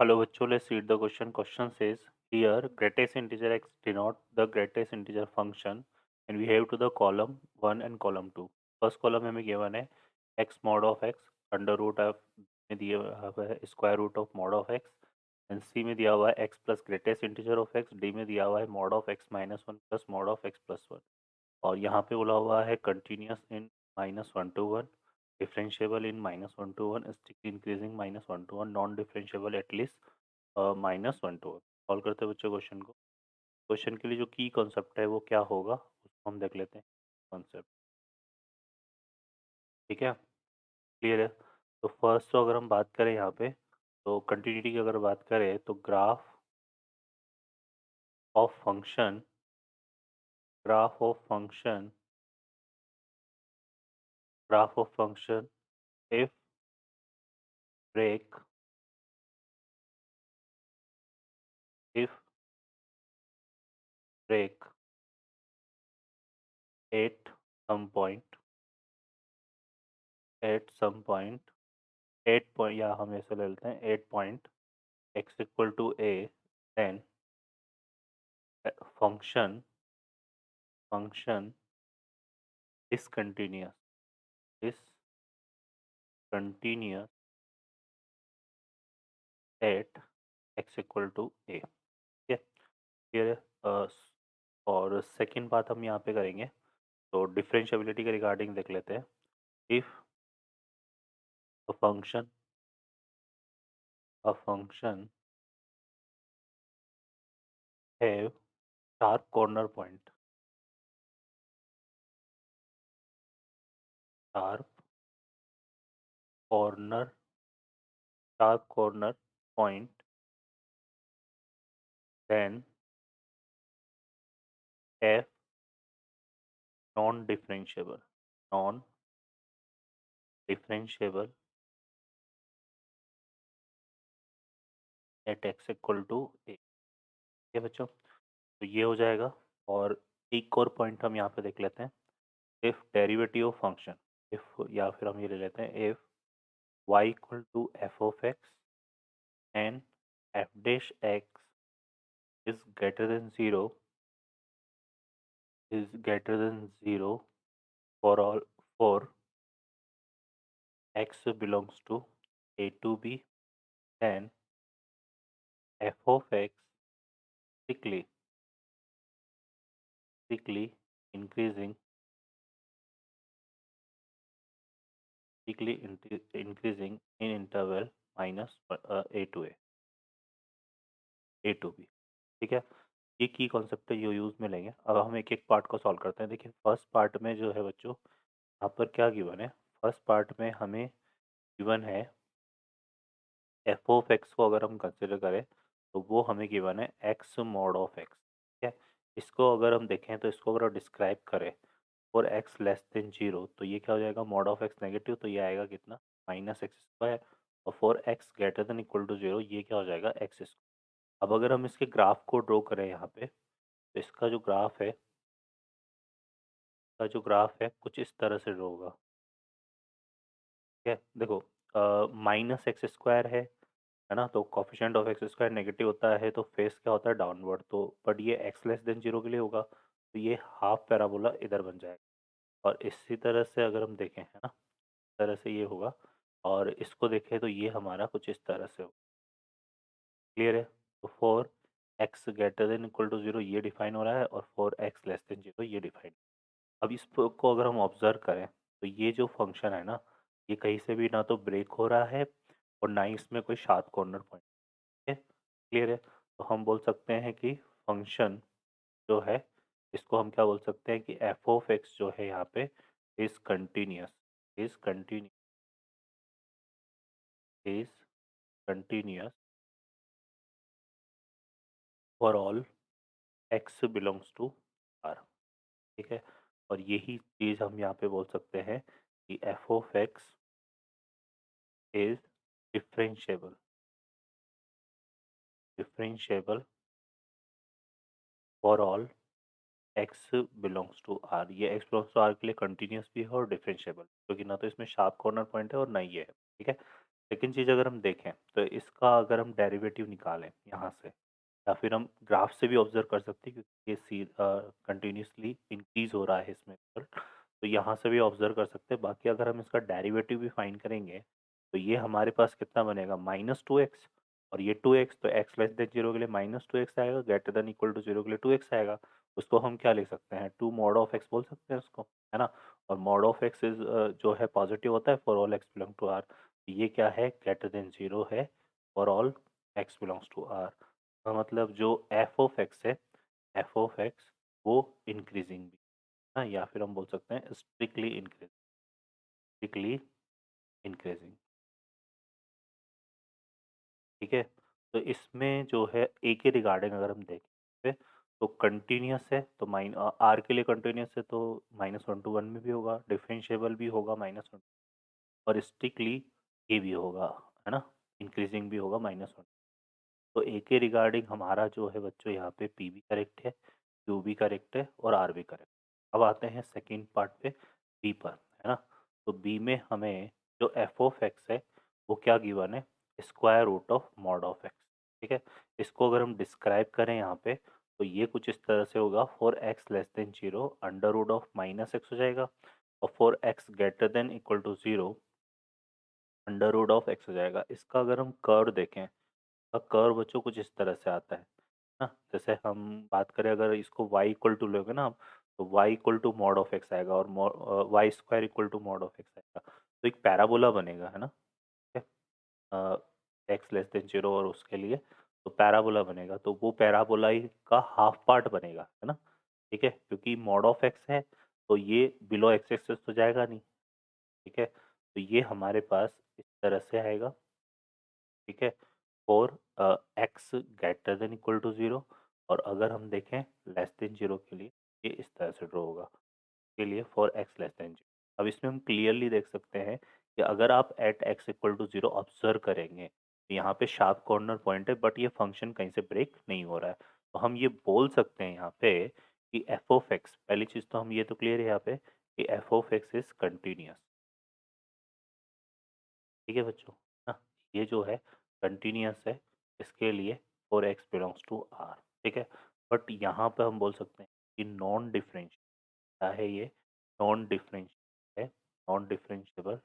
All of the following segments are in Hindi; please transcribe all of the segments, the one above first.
Hello बच्चों, let's read the question. Question says here greatest integer x denote the greatest integer function and we have to the column 1 and column 2. First column हमें given है x mod of x under root of में दिया हुआ है square root of mod of x and c में दिया हुआ है x plus greatest integer of x, d में दिया हुआ है mod of x minus 1 plus mod of x plus 1 और यहाँ पे बोला हुआ है continuous in -1 to 1, differentiable in -1 to 1, strictly increasing -1 to 1, non differentiable at least -1 to 1। Solve करते हैं बच्चों क्वेश्चन को। क्वेश्चन के लिए जो की कॉन्सेप्ट है वो क्या होगा उसको हम देख लेते हैं। कॉन्सेप्ट ठीक है, क्लियर है। तो फर्स्ट तो अगर हम बात करें यहाँ पे तो कंटिन्यूटी की अगर बात करें तो of function graph of function graph of function if break if break at some point at some point 8 point या हम ऐसे ले लेते हैं 8 point x equal to a then function function discontinuous discontinuous at x equal to a। ठीक है, क्लियर है। और सेकंड बात हम यहाँ पे करेंगे तो डिफरेंशिएबिलिटी के रिगार्डिंग देख लेते हैं। If a function have sharp corner point sharp corner sharp corner point then f non differentiable non differentiable at x equal to a। ठीक है बच्चों, तो ये हो जाएगा। और एक और पॉइंट हम यहाँ पे देख लेते हैं। If derivative of function if या फिर हम ये ले लेते हैं if y equal to f of x and f dash x is greater than zero for all for x belongs to a to b then f of x strictly strictly increasing strictly increasing in interval minus a to b। ठीक है, ये की कॉन्सेप्ट है, ये यूज़ में लेंगे। अब हम एक एक पार्ट को सॉल्व करते हैं। देखिए फर्स्ट पार्ट में जो है बच्चों यहाँ पर क्या गिवन है। फर्स्ट पार्ट में हमें गिवन है एफ ऑफ एक्स को अगर हम कंसिडर करें तो वो हमें गिवन है एक्स मॉड ऑफ एक्स। ठीक है, इसको अगर हम देखें तो इसको अगर डिस्क्राइब करें for x less than zero तो ये क्या हो जाएगा मॉड ऑफ एक्स नेगेटिव, तो ये आएगा कितना -x²। और for x greater than equal to zero ये क्या हो जाएगा x²। अब अगर हम इसके ग्राफ को ड्रॉ करें यहाँ पे तो इसका जो ग्राफ है कुछ इस तरह से ड्रॉ होगा। ठीक है, देखो -x² है ना, तो कोफिशिएंट ऑफ x² नेगेटिव होता है तो फेस क्या होता है डाउनवर्ड, तो बट ये x लेस देन जीरो के लिए होगा तो ये हाफ पैराबोला इधर बन जाएगा। और इसी तरह से अगर हम देखें है ना, इस तरह से ये होगा। और इसको देखें तो ये हमारा कुछ इस तरह से होगा। क्लियर है, तो for x greater than equal to zero ये डिफाइन हो रहा है और for x less than zero ये डिफाइन। अब इस को अगर हम ऑब्जर्व करें तो ये जो फंक्शन है ना, ये कहीं से भी ना तो ब्रेक हो रहा है और ना ही इसमें कोई शार्प कॉर्नर पॉइंट है। क्लियर है, तो हम बोल सकते हैं कि फंक्शन जो है इसको हम क्या बोल सकते हैं कि एफ ऑफ एक्स जो है यहाँ पे is continuous is continue is continuous for all x belongs to R. ठीक है, और यही चीज़ हम यहाँ पे बोल सकते हैं कि f of x is differentiable differentiable for all x belongs to R. ये एक्स बिलोंग्स टू आर के लिए कंटिन्यूस भी है और डिफरेंशिएबल, क्योंकि ना तो इसमें शार्प कॉर्नर पॉइंट है और ना ही ये है। ठीक है, सेकंड चीज़ अगर हम देखें तो इसका अगर हम डेरिवेटिव निकालें यहाँ से, या फिर हम ग्राफ से भी ऑब्जर्व कर सकते हैं क्योंकि ये सी कंटिन्यूसली इंक्रीज हो रहा है इसमें रिजल्ट, तो यहाँ से भी ऑब्जर्व कर सकते हैं। बाकी अगर हम इसका डेरिवेटिव भी फाइंड करेंगे तो ये हमारे पास कितना बनेगा, -2x, और ये 2x, तो x लेस देन जीरो के लिए -2x आएगा, greater than equal to zero के लिए 2x आएगा। उसको हम क्या लिख सकते हैं, 2 मॉड ऑफ x बोल सकते हैं उसको, है ना। और मॉड ऑफ x इज जो है पॉजिटिव होता है फॉर ऑल x बिलोंग टू r। ये क्या है, ग्रेटर देन जीरो है फॉर ऑल x बिलोंग्स टू r। का मतलब जो एफ ऑफ एक्स है, एफ ऑफ एक्स वो इंक्रीजिंग भी है, या फिर हम बोल सकते हैं स्ट्रिक्टली इंक्रीजिंग, स्ट्रिक्टली इंक्रीजिंग। ठीक है, तो इसमें जो है ए के रिगार्डिंग अगर हम देखें तो कंटिन्यूस है, तो आर के लिए कंटिन्यूस है तो -1 to 1 में भी होगा, डिफरेंशिएबल भी होगा -1, और स्ट्रिक्टली ये भी होगा, है ना, इंक्रीजिंग भी होगा -1। तो ए के रिगार्डिंग हमारा जो है बच्चों यहाँ पे पी भी करेक्ट है, क्यू भी करेक्ट है, और आर भी करेक्ट। अब आते हैं सेकंड पार्ट पे, बी पर, है ना। तो बी में हमें जो एफ ऑफ एक्स है वो क्या गिवन है, square root of mod of x. ठीक है, इसको अगर हम डिस्क्राइब करें यहाँ पे तो ये कुछ इस तरह से होगा, for x less than zero under root of -x हो जाएगा, और for x greater than equal to zero under root of x हो जाएगा। इसका अगर हम कर्व देखें, का कर्व बच्चों कुछ इस तरह से आता है ना। जैसे हम बात करें अगर इसको y इक्वल टू लोगे ना आप, तो y equal to mod of x आएगा, और y square equal to mod of x आएगा, तो एक पैराबोला बनेगा, है ना। ठीक है, एक्स लेस देन जीरो और उसके लिए तो पैराबोला बनेगा, तो वो पैराबोला ही का हाफ पार्ट बनेगा, है ना। ठीक है, क्योंकि मॉड ऑफ एक्स है तो ये बिलो एक्स एक्सेस तो जाएगा नहीं। ठीक है, तो ये हमारे पास इस तरह से आएगा। ठीक है, for x greater than equal to zero, और अगर हम देखें लेस देन जीरो के लिए ये इस तरह से ड्रॉ होगा, के लिए for x less than zero. अब इसमें हम क्लियरली देख सकते हैं कि अगर आप at x equal to zero observe करेंगे तो यहाँ पे शार्प कॉर्नर पॉइंट है, बट ये फंक्शन कहीं से ब्रेक नहीं हो रहा है। तो हम ये बोल सकते हैं यहाँ पे कि एफ ऑफ एक्स, पहली चीज़ तो हम ये तो क्लियर है यहाँ पे कि f of x is continuous. ठीक है बच्चों, ना, ये जो है कंटिन्यूस है, इसके लिए for x belongs to R. ठीक है, बट यहाँ पे हम बोल सकते हैं कि नॉन डिफरेंशियल क्या है, ये नॉन डिफरेंशियल है, नॉन डिफरेंशिएबल।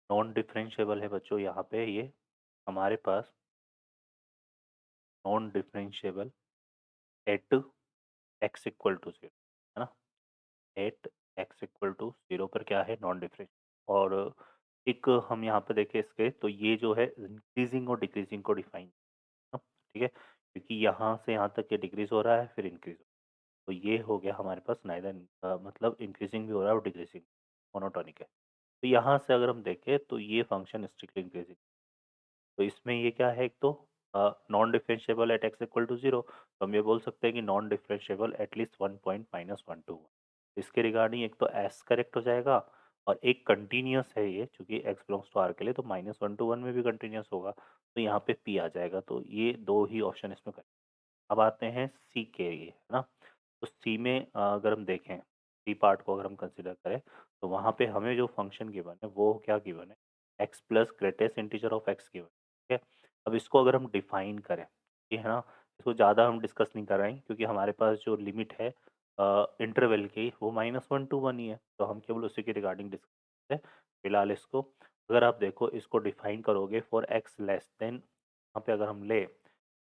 नॉन डिफरेंशिएबल है बच्चों, यहाँ पे ये हमारे पास non differentiable at x equal to zero, है ना। At x equal to zero पर क्या है, नॉन डिफरेंशिएबल। और एक हम यहाँ पे देखें इसके, तो ये जो है इंक्रीजिंग और डिक्रीजिंग को डिफाइन, ठीक है, क्योंकि यहाँ से यहाँ तक ये डिक्रीज हो रहा है फिर इंक्रीज, तो ये हो गया हमारे पास नाइदर मतलब इंक्रीजिंग भी हो रहा है और डिक्रीजिंग, मोनोटोनिक है। तो यहाँ से अगर हम देखें तो ये फंक्शन स्ट्रिक्टली इंक्रीजिंग, तो इसमें ये क्या है, एक तो non differentiable at x equal to zero, तो हम ये बोल सकते हैं कि नॉन डिफरेंशिएबल एटलीस्ट 1.-1 to 1। इसके रिगार्डिंग एक तो एस करेक्ट हो जाएगा, और एक कंटिन्यूस है ये, चूंकि एक्स बिलोंग्स टू आर के लिए तो -1 to 1 में भी कंटिन्यूस होगा, तो यहाँ पे पी आ जाएगा, तो ये दो ही ऑप्शन इसमें करेक्ट। अब आते हैं सी के लिए, है ना। तो सी में अगर हम देखें, सी पार्ट को अगर हम कंसिडर करें तो वहाँ पे हमें जो फंक्शन गिवन है वो क्या गिवन है, x plus greatest integer of x given. ठीक है, अब इसको अगर हम डिफाइन करें, ये है ना, इसको ज़्यादा हम डिस्कस नहीं कर रहे हैं क्योंकि हमारे पास जो लिमिट है इंटरवल की वो -1 to 1 ही है, तो हम केवल उसी के रिगार्डिंग डिस्कस हैं फिलहाल इसको। अगर आप देखो इसको डिफाइन करोगे फॉर एक्स लेस देन, यहाँ पे अगर हम ले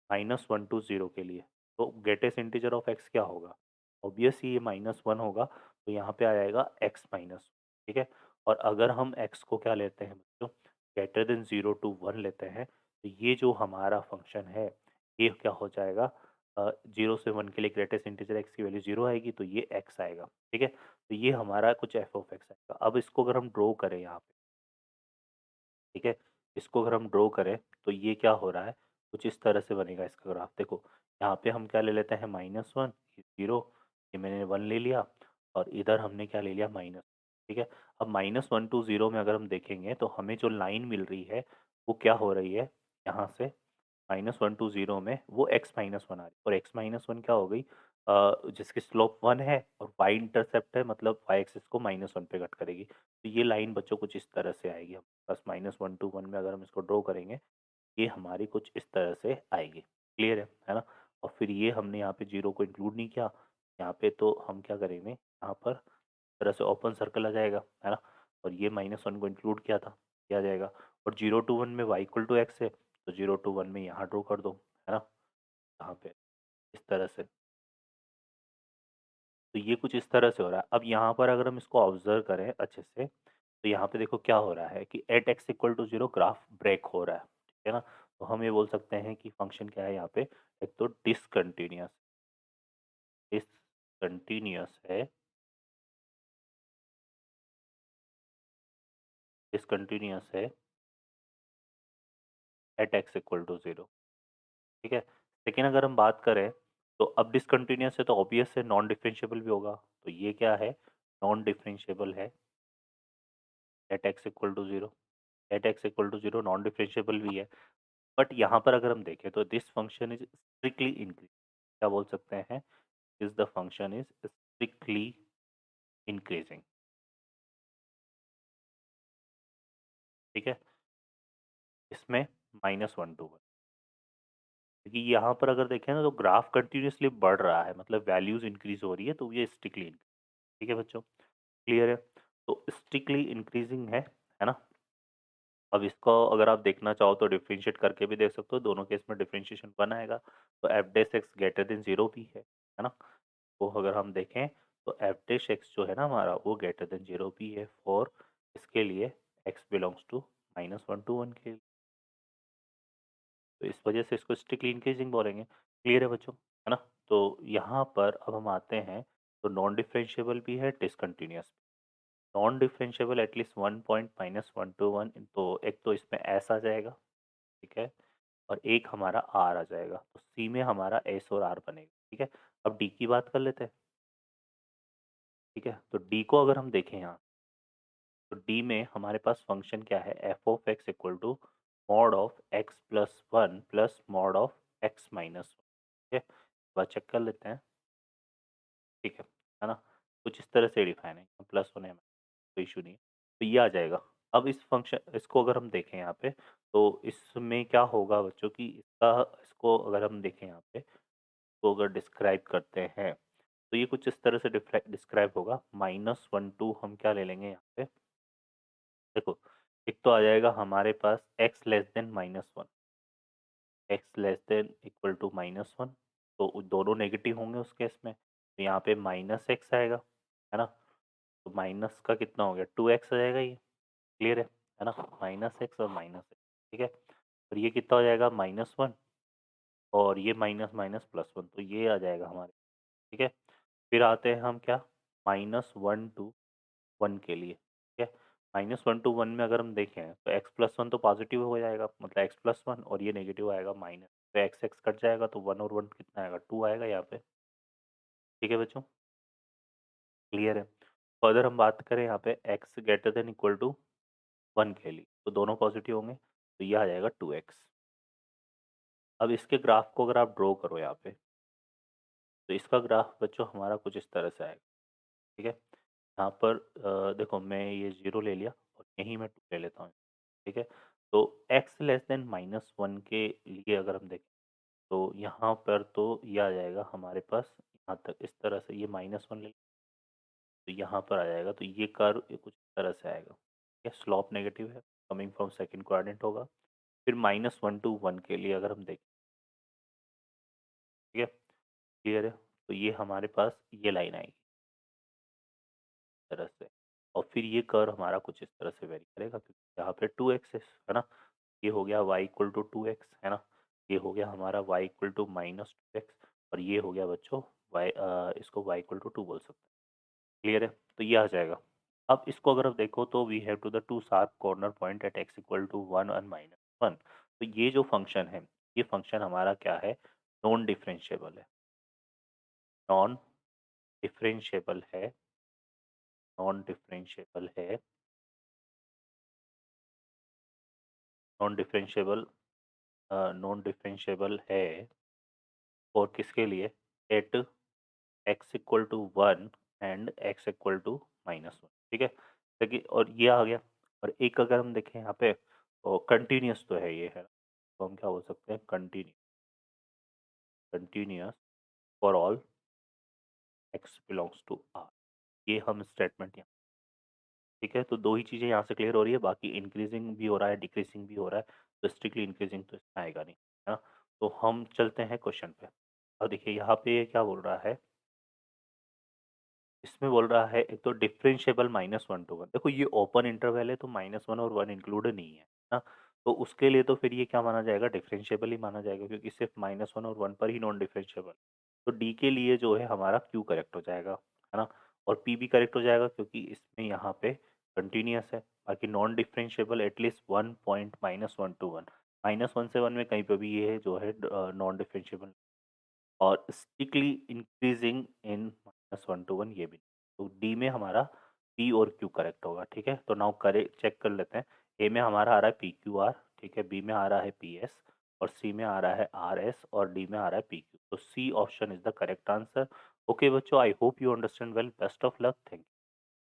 -1 to 0 के लिए, तो ग्रेटेस्ट इंटीजर ऑफ एक्स क्या होगा, ऑब्वियसली ये -1 होगा, तो यहाँ पे आ जाएगा एक्स माइनस। ठीक है, और अगर हम एक्स को क्या लेते हैं बच्चों, ग्रेटर देन 0 to 1 लेते हैं, तो ये जो हमारा फंक्शन है ये क्या हो जाएगा, 0 से 1 के लिए ग्रेटेस्ट इंटीजर एक्स की वैल्यू 0 आएगी, तो ये एक्स आएगा। ठीक है, तो ये हमारा कुछ एफ ऑफ एक्स आएगा। अब इसको अगर हम ड्रॉ करें यहाँ पे, ठीक है, इसको अगर हम ड्रॉ करें तो ये क्या हो रहा है, कुछ इस तरह से बनेगा इसका ग्राफ। देखो यहाँ पे हम क्या ले लेते हैं, -1 0, ये मैंने 1 ले लिया और इधर हमने क्या ले लिया माइनस। ठीक है, अब -1 to 0 में अगर हम देखेंगे तो हमें जो लाइन मिल रही है वो क्या हो रही है, यहाँ से -1 to 0 में वो x-1 आ रही है, और x-1 क्या हो गई, जिसकी स्लोप 1 है और y इंटरसेप्ट है, मतलब y एक्सिस को -1 पे कट करेगी। तो ये लाइन बच्चों कुछ इस तरह से आएगी, हम बस -1 to 1 में अगर हम इसको ड्रॉ करेंगे ये हमारी कुछ इस तरह से आएगी। क्लियर है ना? और फिर ये हमने यहाँ पे 0 को इंक्लूड नहीं किया, यहाँ पे तो हम क्या करेंगे, यहाँ पर इस तरह से ओपन सर्कल आ जाएगा, है ना? और ये -1 को इंक्लूड किया था, किया जाएगा। और 0 to 1 में y इक्वल टू एक्स है, तो 0 to 1 में यहाँ ड्रॉ कर दो, है ना? यहाँ पे इस तरह से। तो ये कुछ इस तरह से हो रहा है। अब यहाँ पर अगर हम इसको ऑब्जर्व करें अच्छे से, तो यहाँ पे देखो क्या हो रहा है कि at x equal to 0 graph break हो रहा है, ठीक है ना? तो हम ये बोल सकते हैं कि फंक्शन क्या है यहाँ पे, एक तो डिसकंटिन्यूअस, डिसकंटिन्यूअस है, डिसकंटिन्यूअस है एट एक्स इक्वल टू 0। ठीक है, लेकिन अगर हम बात करें तो अब डिसकंटिन्यूअस है तो ऑब्वियस है नॉन डिफरेंशिएबल भी होगा। तो ये क्या है, नॉन डिफरेंशिएबल है at x equal to 0, at x equal to 0 non differentiable भी है। बट यहाँ पर अगर हम देखें तो this function is strictly increase, क्या बोल सकते हैं, is the function is strictly increasing. ठीक है, इसमें -1 to 1, क्योंकि यहाँ पर अगर देखें ना तो ग्राफ कंटिन्यूसली बढ़ रहा है, मतलब वैल्यूज इंक्रीज हो रही है, तो ये स्ट्रिक्टली। ठीक है बच्चों, क्लियर है? तो स्ट्रिक्टली इंक्रीजिंग है ना? अब इसको अगर आप देखना चाहो तो डिफरेंशिएट करके भी देख सकते हो, दोनों केस में डिफरेंशिएशन 1 आएगा, तो F dash x greater then 0 भी है ना? तो अगर हम देखें तो एफ डैश एक्स जो है ना हमारा, वो ग्रेटर देन 0 भी है फॉर इसके लिए एक्स बिलोंग्स टू -1 to 1 के लिए। तो इस वजह से इसको स्ट्रिक्टली इंक्रीजिंग बोलेंगे। क्लियर है बच्चों, है ना? तो यहाँ पर अब हम आते हैं, तो नॉन डिफरेंशिएबल भी है, discontinuous. Non differentiable at least 1 point -1 to 1, तो एक तो इसमें एस आ जाएगा, ठीक है, और एक हमारा आर आ जाएगा, तो सी में हमारा एस और आर बनेगा। ठीक है, अब डी की बात कर लेते हैं। ठीक है, तो डी को अगर हम देखें यहाँ, तो डी में हमारे पास फंक्शन क्या है, f of x equal to mod of x plus one plus mod of x minus one. ठीक है, एक बार चेक कर लेते हैं। ठीक है ना? कुछ इस तरह से डिफाइन है, प्लस वन है, कोई इशू नहीं है। तो ये आ जाएगा। अब इस फंक्शन, इसको अगर हम देखें यहाँ पे, तो इसमें क्या होगा बच्चों की, इसका, इसको अगर हम देखें यहाँ पे, तो अगर डिस्क्राइब करते हैं तो ये कुछ इस तरह से डिस्क्राइब होगा। -1 to हम क्या ले लेंगे यहाँ पे, देखो, एक तो आ जाएगा हमारे पास x less than -1, x less than equal to -1, तो दोनों नेगेटिव होंगे उस केस में, तो यहाँ पे -x आएगा, है ना? तो माइनस का कितना हो गया, 2x आ जाएगा ये। क्लियर है ना? -x और -x। ठीक है, और ये कितना हो जाएगा, -1, और ये माइनस माइनस +1, तो ये आ जाएगा हमारे। ठीक है, फिर आते हैं हम क्या, -1 to 1 के लिए। ठीक है, -1 to 1 में अगर हम देखें तो x+1 तो पॉजिटिव हो जाएगा, मतलब x+1, और ये नेगेटिव आएगा माइनस, तो एक्स एक्स कट जाएगा, तो 1 और 1 कितना आएगा, 2 आएगा यहाँ पे। ठीक है बच्चों, क्लियर है? फर्दर हम बात करें यहाँ पे x greater than equal to 1 के लिए, तो दोनों पॉजिटिव होंगे, तो ये आ जाएगा 2x। अब इसके ग्राफ को अगर आप ड्रॉ करो यहाँ पे, तो इसका ग्राफ बच्चों हमारा कुछ इस तरह से आएगा। ठीक है, यहाँ पर देखो मैं ये 0 ले लिया और यहीं मैं 2 ले लेता हूँ। ठीक है, तो x लेस देन -1 के लिए अगर हम देखें, तो यहाँ पर तो ये आ जाएगा हमारे पास, यहाँ तक इस तरह से ये -1 ले, तो यहाँ पर आ जाएगा, तो ये कर्व ये कुछ इस तरह से आएगा। ठीक है, स्लॉप नेगेटिव है, कमिंग फ्रॉम सेकंड क्वाड्रेंट होगा। फिर -1 to 1 के लिए अगर हम देखें, ठीक है, क्लियर है, तो ये हमारे पास ये लाइन आएगी इस तरह से, और फिर ये कर्व हमारा कुछ इस तरह से वेरी करेगा, क्योंकि यहाँ पे 2x है ना? ये हो गया y इक्वल टू 2x, है ना? ये हो गया हमारा y इक्वल टू -2x, और ये हो गया बच्चों y, इसको y इक्वल टू 2 बोल सकते हैं। क्लियर है? तो ये आ जाएगा। अब इसको अगर आप देखो तो we have to the two sharp corner point at x equal to 1 और -1। तो ये जो फंक्शन है, ये फंक्शन हमारा क्या है, नॉन डिफरेंशिएबल है, नॉन डिफरेंशिएबल है, नॉन डिफरेंशिएबल है, नॉन डिफरेंशिएबल नॉन डिफरेंशिएबल है और किसके लिए? At x equal to one and x equal to minus one. ठीक है, देखिए और ये आ गया। और एक अगर हम देखें यहाँ पे तो कंटिन्यूस तो है ये है, तो हम क्या बोल सकते हैं? Continuous for all x belongs to R. ये हम स्टेटमेंट यहाँ, ठीक है, तो दो ही चीज़ें यहाँ से क्लियर हो रही है, बाकी इंक्रीजिंग भी हो रहा है, डिक्रीजिंग भी हो रहा है, तो स्ट्रिक्टली इंक्रीजिंग तो इसमें आएगा नहीं, है ना। तो हम चलते हैं क्वेश्चन पे। अब देखिए यहाँ पे ये क्या बोल रहा है, इसमें बोल रहा है एक तो डिफरेंशिएबल -1 to 1। देखो ये ओपन इंटरवल है तो -1 और 1 इंक्लूड नहीं है ना, तो उसके लिए तो फिर ये क्या माना जाएगा? डिफरेंशिएबल ही माना जाएगा, क्योंकि सिर्फ -1 और 1 पर ही नॉन डिफरेंशिएबल। तो डी के लिए जो है हमारा क्यू करेक्ट हो जाएगा, है ना। और पी भी करेक्ट हो जाएगा क्योंकि इसमें यहाँ पे कंटिन्यूस है। बाकी non differentiable at least 1 point -1 to 1, -1 से 1 में कहीं पे भी ये जो है नॉन डिफरेंशिएबल। और स्टिकली इंक्रीजिंग इन -1 to 1 ये भी। तो डी में हमारा पी और क्यू करेक्ट होगा, ठीक है। तो नाउ करे चेक कर लेते हैं। ए में हमारा आ रहा है पी क्यू आर, ठीक है, बी में आ रहा है पी एस, और सी में आ रहा है आर एस, और डी में आ रहा है पी क्यू। तो C option is the correct answer. Okay बच्चों, I hope you understand well, best of luck, thank